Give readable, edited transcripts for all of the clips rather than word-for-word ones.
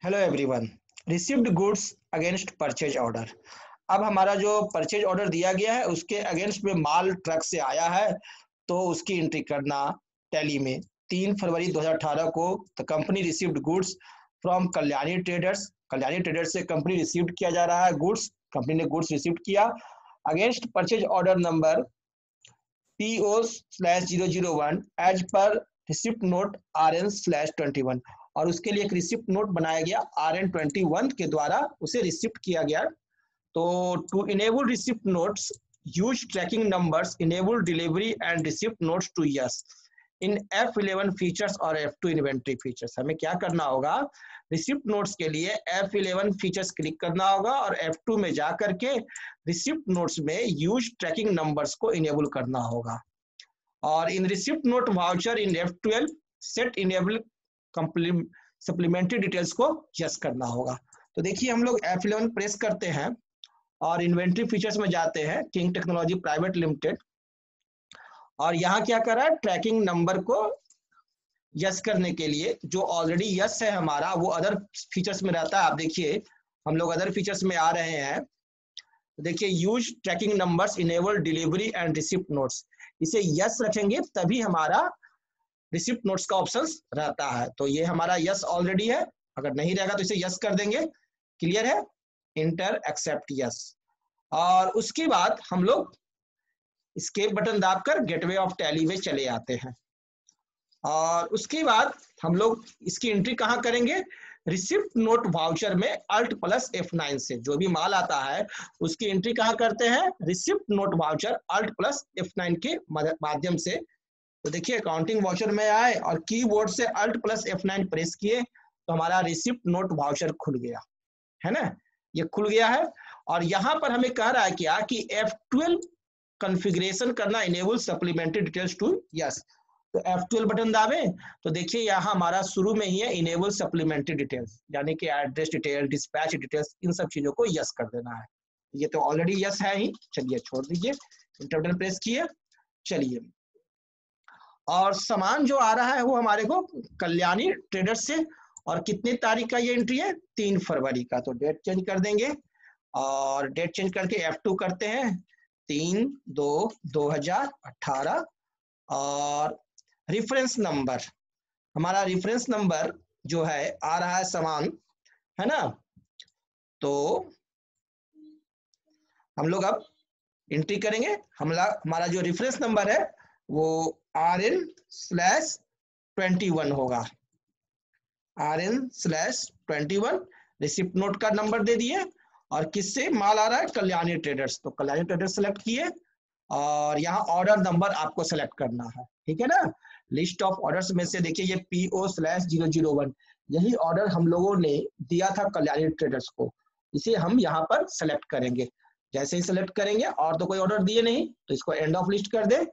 Hello everyone. Received goods against purchase order. अब हमारा जो परचेज ऑर्डर दिया गया है उसके अगेंस्ट में माल ट्रक से आया है तो उसकी एंट्री करना टैली में। 3 फरवरी 2018 को the company received goods from Kalyani traders. Kalyani traders से कंपनी रिसीव्ड किया जा रहा है गुड्स। कंपनी ने गुड्स रिसीव्ड किया against purchase order number PO/001 as per receipt note RN/21 और उसके लिए एक रिसिप्ट नोट बनाया गया RN21 के द्वारा उसे रिसिप्ट किया गया। तो to enable receipt notes use tracking numbers enable delivery and receipt notes to yes in F11 features और F2 इन्वेंट्री फीचर्स। हमें क्या करना होगा, रिसिप्ट नोट्स के लिए F11 फीचर्स क्लिक करना होगा और F2 में जा करके रिसिप्ट नोट्स में यूज ट्रैकिंग नंबर्स को इनेबल करना होगा। और in receipt note voucher in F12 set enable supplementary details को यस करना होगा। तो देखिए हम लोग F11 प्रेस करते हैं और इन्वेंट्री फीचर्स में जाते हैं, किंग टेक्नोलॉजी प्राइवेट लिमिटेड, और यहाँ क्या कर रहा है, ट्रैकिंग नंबर को यस करने के लिए जो ऑलरेडी यस है हमारा वो अदर फीचर्स में रहता है। आप देखिए हम लोग अदर फीचर्स में आ रहे हैं। देखिए use tracking numbers enable delivery and receipt notes, इसे यस रखेंगे तभी हमारा रिसिप्ट नोट्स का ऑप्शन रहता है। तो ये हमारा यस ऑलरेडी है, अगर नहीं रहेगा तो इसे यस कर देंगे। क्लियर है, इंटर एक्सेप्ट यस। और उसके बाद हम लोग एस्केप बटन दाबकर गेटवे ऑफ टैली में चले आते हैं और उसके बाद हम लोग इसकी एंट्री कहाँ करेंगे, रिसिप्ट नोट वाउचर में Alt+F9 से जो भी माल आता है उसकी एंट्री कहाँ करते हैं, रिसिप्ट नोट वाउचर Alt+F9 के माध्यम से। तो देखिए अकाउंटिंग वाउचर में आए और कीबोर्ड से Alt+F9 प्रेस किए तो हमारा रिसिप्ट नोट वाउचर खुल गया है ना, ये खुल गया है। और यहाँ पर हमें कह रहा है क्या कि F12 कॉन्फ़िगरेशन करना enable supplementary details to yes. तो F12 बटन दाबे तो देखिए यहाँ हमारा शुरू में ही है इनेबल सप्लीमेंट्री डिटेल्स, यानी कि एड्रेस डिटेल, डिस्पैच डिटेल्स, इन सब चीजों को यस कर देना है। ये तो ऑलरेडी यस है ही, चलिए छोड़ दीजिए, इंटर बटन प्रेस किए। चलिए और सामान जो आ रहा है वो हमारे को कल्याणी ट्रेडर्स से, और कितने तारीख का ये एंट्री है, 3 फरवरी का। तो डेट चेंज कर देंगे और डेट चेंज करके F2 करते हैं 3/2/2018 और रेफरेंस नंबर, हमारा रेफरेंस नंबर जो है आ रहा है सामान, है ना। तो हम लोग अब एंट्री करेंगे, हमारा जो रेफरेंस नंबर है वो RN/21 होगा, RN/21। रिसिप्ट नोट का नंबर दे दिए और किससे माल आ रहा है, कल्याणी ट्रेडर्स। तो कल्याणी ट्रेडर्स सेलेक्ट किए और यहाँ ऑर्डर नंबर आपको सेलेक्ट करना है, ठीक है ना। लिस्ट ऑफ ऑर्डर्स में से देखिए ये PO/001 यही ऑर्डर हम लोगों ने दिया था कल्याणी ट्रेडर्स को, इसे हम यहाँ पर सेलेक्ट करेंगे। जैसे ही सेलेक्ट करेंगे, और तो कोई ऑर्डर दिए नहीं तो इसको एंड ऑफ लिस्ट कर दे।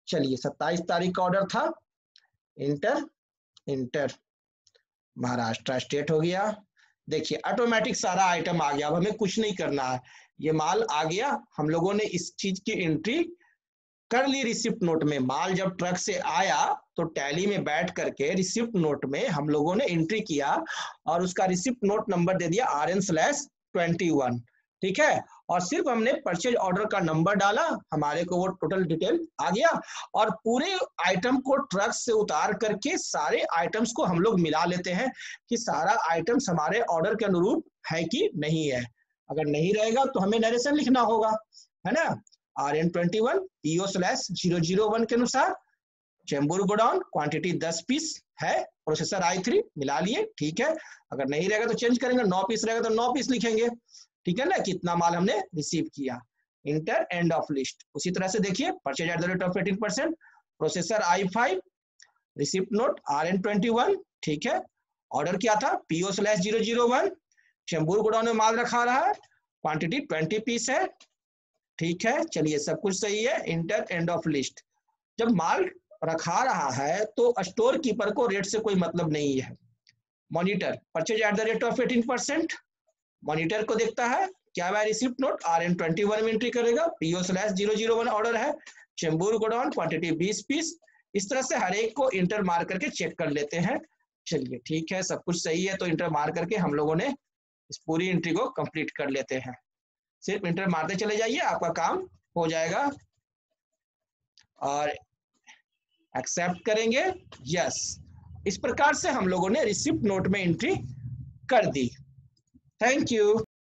चलिए 27 तारीख का ऑर्डर था, इंटर इंटर, महाराष्ट्र स्टेट हो गया। देखिए ऑटोमेटिक सारा आइटम आ गया, अब हमें कुछ नहीं करना है, ये माल आ गया। हम लोगों ने इस चीज की एंट्री कर ली रिसिप्ट नोट में। माल जब ट्रक से आया तो टैली में बैठ करके रिसिप्ट नोट में हम लोगों ने एंट्री किया और उसका रिसिप्ट नोट नंबर दे दिया RN/21, ठीक है। और सिर्फ हमने परचेज ऑर्डर का नंबर डाला, हमारे को वो टोटल डिटेल आ गया। और पूरे आइटम को ट्रक से उतार करके सारे आइटम्स को हम लोग मिला लेते हैं कि सारा आइटम्स हमारे ऑर्डर के अनुरूप है कि नहीं है। अगर नहीं रहेगा तो हमें नरेशन लिखना होगा, है ना। RN21 PO/001 के अनुसार चेंबूर गोडाउन, क्वांटिटी 10 पीस है, प्रोसेसर i3 मिला लिए, ठीक है। अगर नहीं रहेगा तो चेंज करेंगे, 9 पीस रहेगा तो 9 पीस लिखेंगे, ठीक है ना, कितना माल हमने रिसीव किया। Inter end of list. उसी तरह से देखिए purchase at the rate of 18%, processor i5, receipt note RN21, ठीक है। ऑर्डर क्या था, PO/001, चेंबूर गोडाउन में माल रखा रहा है, क्वांटिटी 20 पीस है, ठीक है। चलिए सब कुछ सही है, इंटर एंड ऑफ लिस्ट। जब माल रखा रहा है तो स्टोर कीपर को रेट से कोई मतलब नहीं है। Monitor purchase at the rate of 18%, monitor को देखता है क्या वह रिसिप्ट नोट RN21 में एंट्री करेगा, PO/001 ऑर्डर है, चेंबूर गोडाउन, क्वांटिटी 20 पीस। इस तरह से हर एक को इंटर मार करके चेक कर लेते हैं चलिए ठीक है, सब कुछ सही है, तो इंटर मार करके हम लोगों ने इस पूरी एंट्री को कंप्लीट कर लेते हैं। सिर्फ इंटर मारते चले जाइए, आपका काम हो जाएगा। और एक्सेप्ट करेंगे, यस। इस प्रकार से हम लोगों ने रिसिप्ट नोट में एंट्री कर दी। Thank you.